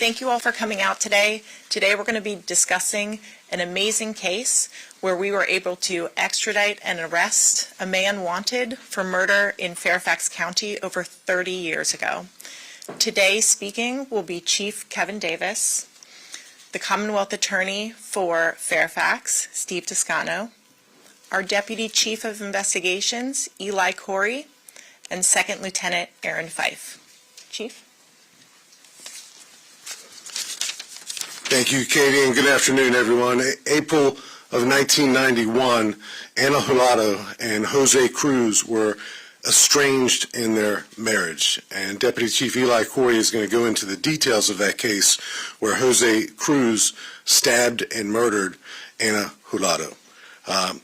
Thank you all for coming out today. Today we're going to be discussing an amazing case where we were able to extradite and arrest a man wanted for murder in Fairfax County over 30 years ago. Today speaking will be Chief Kevin Davis, the Commonwealth Attorney for Fairfax, Steve Toscano, our Deputy Chief of Investigations, Eli Corey, and Second Lieutenant Aaron Fife. Chief? Thank you, Katie, and good afternoon, everyone. April of 1991, Ana Jurado and Jose Cruz were estranged in their marriage, and Deputy Chief Eli Corey is going to go into the details of that case where Jose Cruz stabbed and murdered Ana Jurado.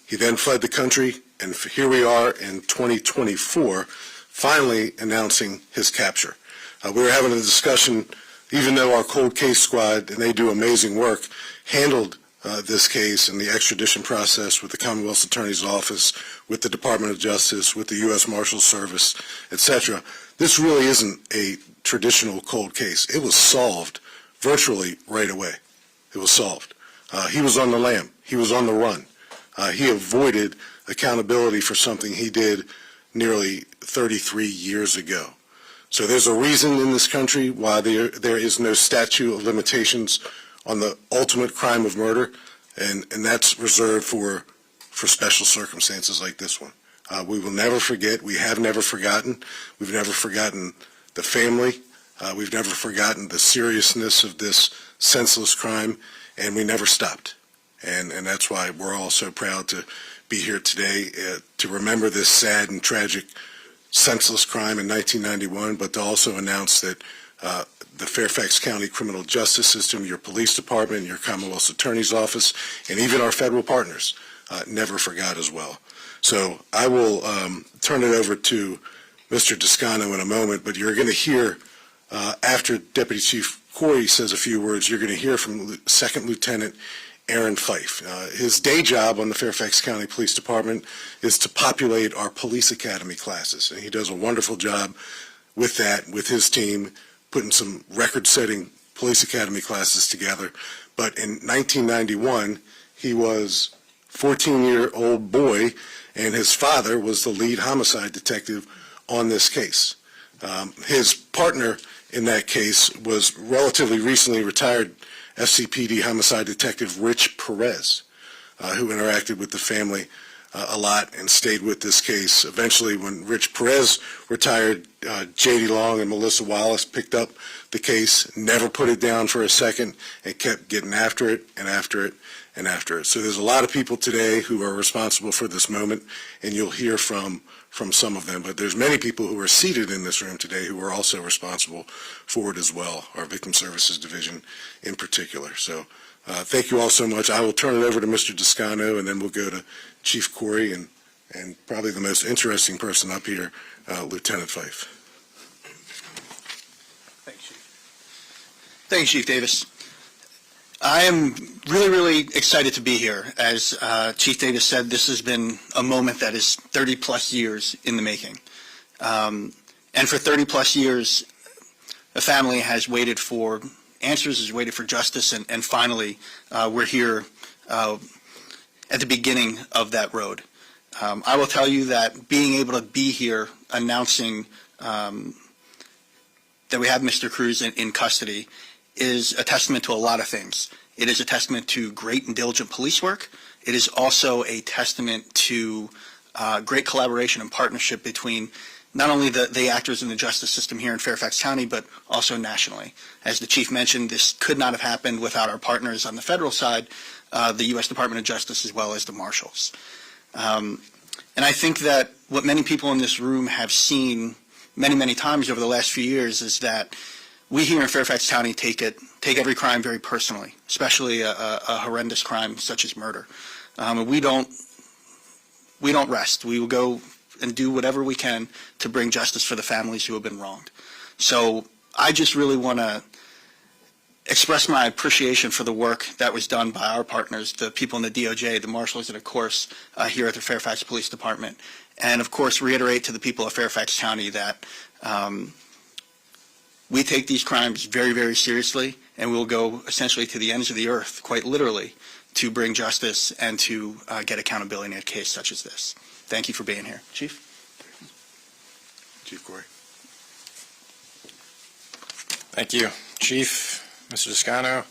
He then fled the country, and here we are in 2024, finally announcing his capture. We were having a discussion, even though our cold case squad, and they do amazing work, handled this case and the extradition process with the Commonwealth Attorney's Office, with the Department of Justice, with the U.S. Marshals Service, etc. This really isn't a traditional cold case. It was solved virtually right away. It was solved. He was on the lam. He was on the run. He avoided accountability for something he did nearly 33 years ago. So there's a reason in this country why there is no statute of limitations on the ultimate crime of murder, and that's reserved for special circumstances like this one. We will never forget. We have never forgotten. We've never forgotten the family. We've never forgotten the seriousness of this senseless crime, and we never stopped. And that's why we're all so proud to be here today to remember this sad and tragic senseless crime in 1991, but to also announce that the Fairfax County criminal justice system, your police department, your Commonwealth Attorney's Office, and even our federal partners never forgot as well. So I will turn it over to Mr. Toscano in a moment, but you're going to hear, after Deputy Chief Corey says a few words, you're going to hear from Second Lieutenant Aaron Fife. His day job on the Fairfax County Police Department is to populate our police academy classes, and he does a wonderful job with that, with his team, putting some record-setting police academy classes together. But in 1991, he was a 14-year-old boy, and his father was the lead homicide detective on this case. His partner in that case was relatively recently retired FCPD homicide detective Rich Perez, who interacted with the family a lot and stayed with this case. Eventually, when Rich Perez retired, J.D. Long and Melissa Wallace picked up the case, never put it down for a second, and kept getting after it and after it and after it. So there's a lot of people today who are responsible for this moment, and you'll hear from some of them. But there's many people who are seated in this room today who are also responsible for it as well, our Victim Services Division in particular. So thank you all so much. I will turn it over to Mr. Toscano, and then we'll go to Chief Corey and probably the most interesting person up here, Lieutenant Fife. Thanks, Chief. Thanks, Chief Davis. I am really excited to be here. As Chief Davis said, this has been a moment that is 30-plus years in the making. And for 30-plus years, a family has waited for answers, has waited for justice, and finally, we're here at the beginning of that road. I will tell you that being able to be here announcing that we have Mr. Cruz in custody is a testament to a lot of things. It is a testament to great and diligent police work. It is also a testament to great collaboration and partnership between not only the actors in the justice system here in Fairfax County, but also nationally. As the Chief mentioned, this could not have happened without our partners on the federal side, the U.S. Department of Justice, as well as the Marshals. And I think that what many people in this room have seen many times over the last few years is that we here in Fairfax County take every crime very personally, especially a horrendous crime such as murder. We don't rest. We will go and do whatever we can to bring justice for the families who have been wronged. So I just really want to express my appreciation for the work that was done by our partners, the people in the DOJ, the Marshals, and of course here at the Fairfax Police Department. And of course reiterate to the people of Fairfax County that We take these crimes very, very seriously, and we'll go essentially to the ends of the earth, quite literally, to bring justice and to get accountability in a case such as this. Thank you for being here. Chief? Chief Corey. Thank you, Chief, Mr. Descano.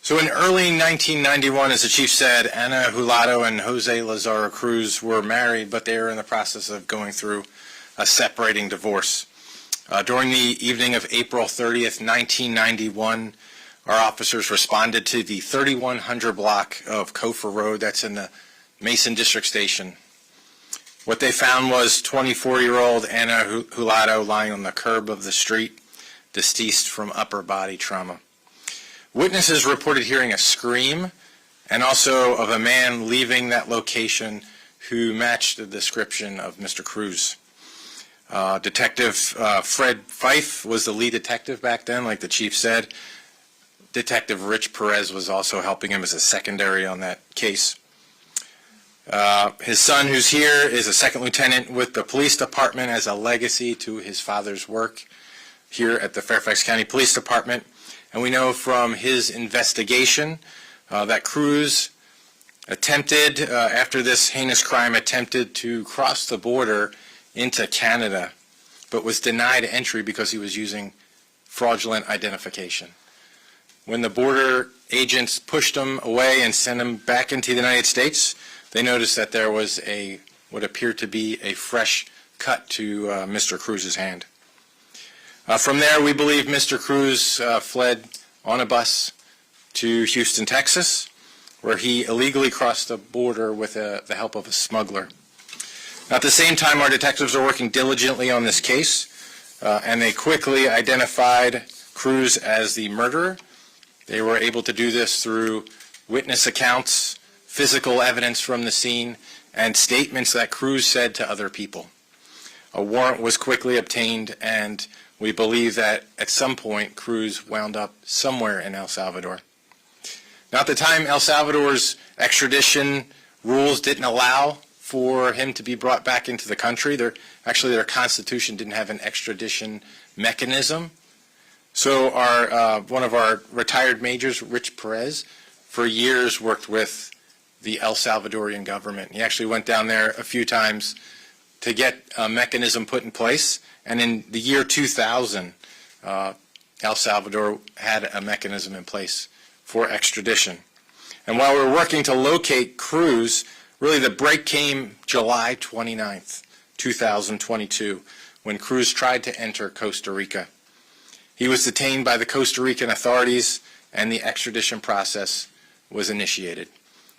So in early 1991, as the Chief said, Ana Hulado and Jose Lazaro Cruz were married, but they were in the process of going through a separating divorce. During the evening of April 30th, 1991, our officers responded to the 3100 block of Kofor Road, that's in the Mason District Station. What they found was 24-year-old Ana Hulado lying on the curb of the street, deceased from upper body trauma. Witnesses reported hearing a scream and also of a man leaving that location who matched the description of Mr. Cruz. Detective Fred Fife was the lead detective back then, like the Chief said. Detective Rich Perez was also helping him as a secondary on that case. His son, who's here, is a second lieutenant with the police department as a legacy to his father's work here at the Fairfax County Police Department. And we know from his investigation that Cruz attempted, after this heinous crime, attempted to cross the border into Canada, but was denied entry because he was using fraudulent identification. When the border agents pushed him away and sent him back into the United States, they noticed that there was what appeared to be a fresh cut to Mr. Cruz's hand. From there, we believe Mr. Cruz fled on a bus to Houston, Texas, where he illegally crossed the border with the help of a smuggler. At the same time, our detectives are working diligently on this case, and they quickly identified Cruz as the murderer. They were able to do this through witness accounts, physical evidence from the scene, and statements that Cruz said to other people. A warrant was quickly obtained, and we believe that at some point Cruz wound up somewhere in El Salvador. Now, at the time, El Salvador's extradition rules didn't allow for him to be brought back into the country. Their constitution didn't have an extradition mechanism. So one of our retired majors, Rich Perez, for years worked with the El Salvadorian government. He actually went down there a few times to get a mechanism put in place. And in the year 2000, El Salvador had a mechanism in place for extradition. And while we're working to locate Cruz, really the break came July 29th, 2022, when Cruz tried to enter Costa Rica. He was detained by the Costa Rican authorities, and the extradition process was initiated.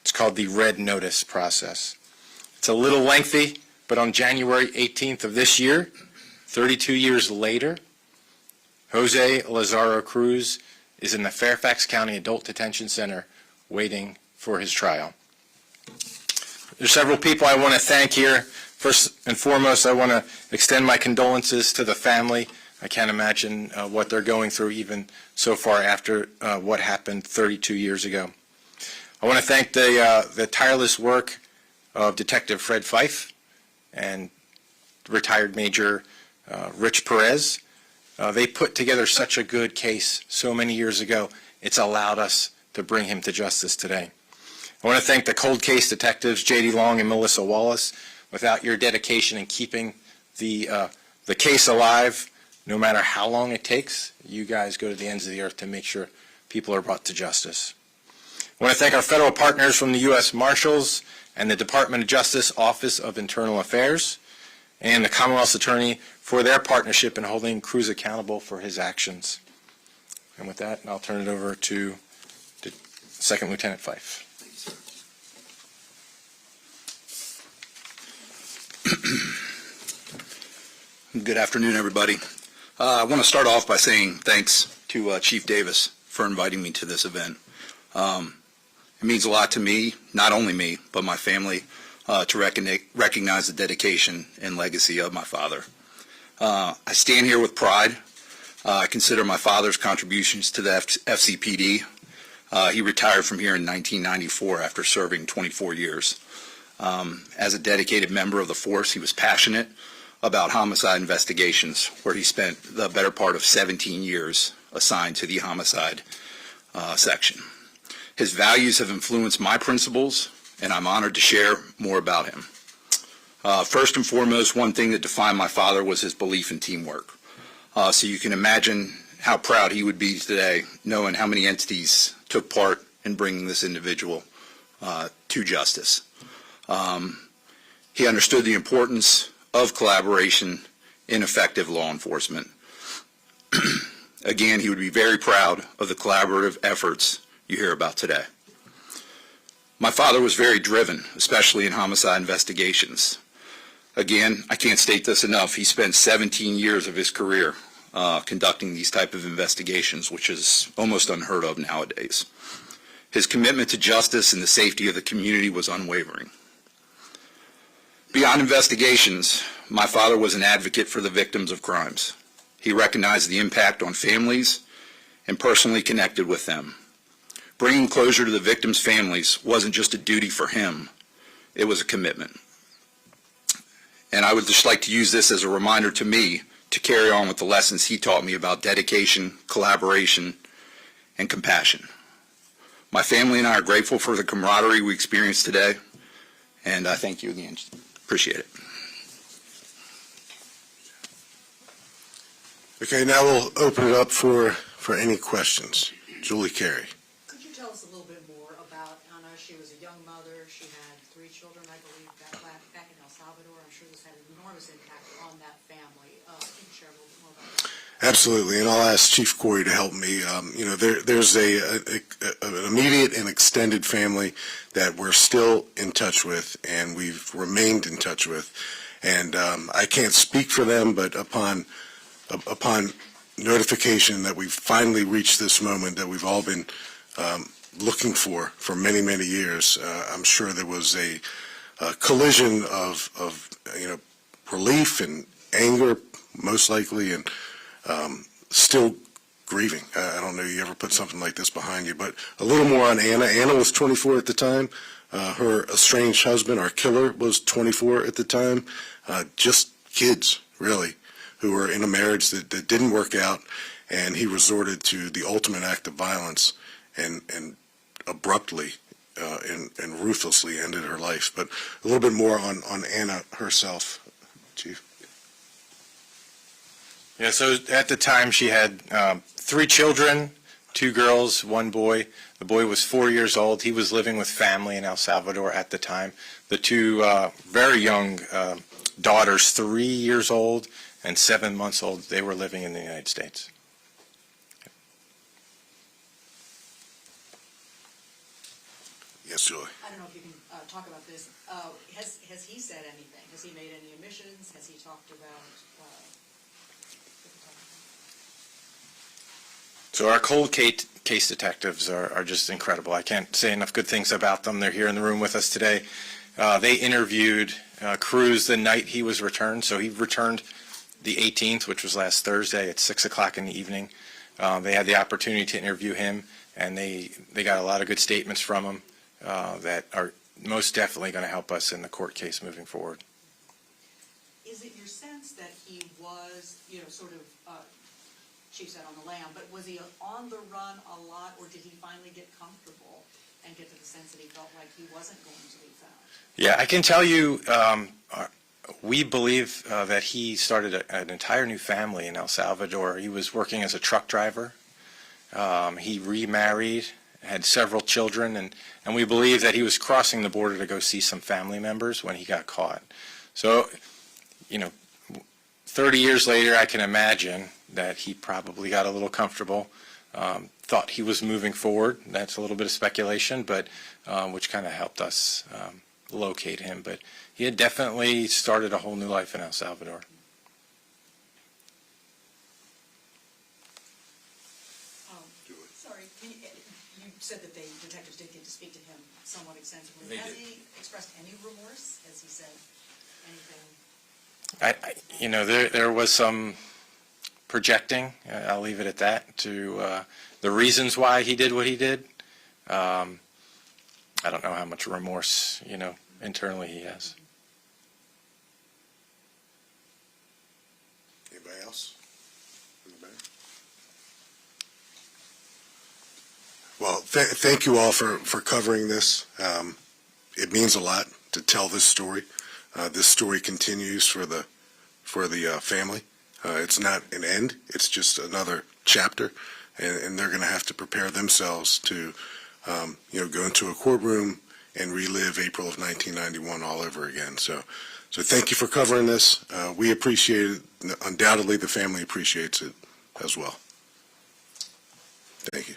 It's called the Red Notice process. It's a little lengthy, but on January 18th of this year, 32 years later, Jose Lazaro Cruz is in the Fairfax County Adult Detention Center waiting for his trial. There's several people I want to thank here. First and foremost, I want to extend my condolences to the family. I can't imagine what they're going through even so far after what happened 32 years ago. I want to thank the tireless work of Detective Fred Fife and retired Major Rich Perez. They put together such a good case so many years ago. It's allowed us to bring him to justice today. I want to thank the cold case detectives, J.D. Long and Melissa Wallace. Without your dedication in keeping the case alive, no matter how long it takes, you guys go to the ends of the earth to make sure people are brought to justice. I want to thank our federal partners from the U.S. Marshals and the Department of Justice Office of Internal Affairs and the Commonwealth's Attorney for their partnership in holding Cruz accountable for his actions. And with that, I'll turn it over to Second Lieutenant Fife. Good afternoon, everybody. I want to start off by saying thanks to Chief Davis for inviting me to this event. It means a lot to me, not only me, but my family, to recognize the dedication and legacy of my father. I stand here with pride. I consider my father's contributions to the FCPD. He retired from here in 1994 after serving 24 years. As a dedicated member of the force, he was passionate about homicide investigations, where he spent the better part of 17 years assigned to the homicide section. His values have influenced my principles, and I'm honored to share more about him. First and foremost, one thing that defined my father was his belief in teamwork. So you can imagine how proud he would be today, knowing how many entities took part in bringing this individual to justice. He understood the importance of collaboration in effective law enforcement. Again, he would be very proud of the collaborative efforts you hear about today. My father was very driven, especially in homicide investigations. Again, I can't state this enough. He spent 17 years of his career conducting these type of investigations, which is almost unheard of nowadays. His commitment to justice and the safety of the community was unwavering. Beyond investigations, my father was an advocate for the victims of crimes. He recognized the impact on families and personally connected with them. Bringing closure to the victims' families wasn't just a duty for him, it was a commitment. And I would just like to use this as a reminder to me to carry on with the lessons he taught me about dedication, collaboration, and compassion. My family and I are grateful for the camaraderie we experienced today, and I thank you again. Appreciate it. Okay, now we'll open it up for any questions. Julie Carey. Could you tell us a little bit more about Anna? She was a young mother. She had 3 children, I believe, back in El Salvador. I'm sure this had an enormous impact on that family. Can you share a little bit more about that? Absolutely, and I'll ask Chief Corey to help me. There's an immediate and extended family that we're still in touch with, and we've remained in touch with. And I can't speak for them, but upon notification that we've finally reached this moment that we've all been looking for many, many years, I'm sure there was a collision of relief and anger, most likely, and still grieving. I don't know, you ever put something like this behind you, but a little more on Anna. Anna was 24 at the time. Her estranged husband, our killer, was 24 at the time. Just kids, really, who were in a marriage that didn't work out, and he resorted to the ultimate act of violence and abruptly and ruthlessly ended her life. But a little bit more on Anna herself, Chief. Yeah, so at the time she had 3 children, 2 girls, 1 boy. The boy was 4 years old. He was living with family in El Salvador at the time. The 2 very young daughters, 3 years old and 7 months old, they were living in the United States. Yes, Julie. I don't know if you can talk about this. Has he said anything? Has he made any admissions? Has he talked about... So our cold case detectives are just incredible. I can't say enough good things about them. They're here in the room with us today. They interviewed Cruz the night he was returned. So he returned the 18th, which was last Thursday at 6 o'clock in the evening. They had the opportunity to interview him, and they got a lot of good statements from him that are most definitely going to help us in the court case moving forward. Is it your sense that he was, sort of, Chief said on the lam, but was he on the run a lot, or did he finally get comfortable and get to the sense that he felt like he wasn't going to be found? Yeah, I can tell you we believe that he started an entire new family in El Salvador. He was working as a truck driver. He remarried, had several children, and we believe that he was crossing the border to go see some family members when he got caught. So, 30 years later, I can imagine that he probably got a little comfortable, thought he was moving forward. That's a little bit of speculation, but which kind of helped us locate him. But he had definitely started a whole new life in El Salvador. Sorry, you said that the detectives did get to speak to him somewhat extensively. Has he expressed any remorse? Has he said anything? There was some projecting, I'll leave it at that, to the reasons why he did what he did. I don't know how much remorse, internally he has. Well, thank you all for covering this. It means a lot to tell this story. This story continues for the family. It's not an end. It's just another chapter, and they're going to have to prepare themselves to, go into a courtroom and relive April of 1991 all over again. So thank you for covering this. We appreciate it. Undoubtedly, the family appreciates it as well. Thank you.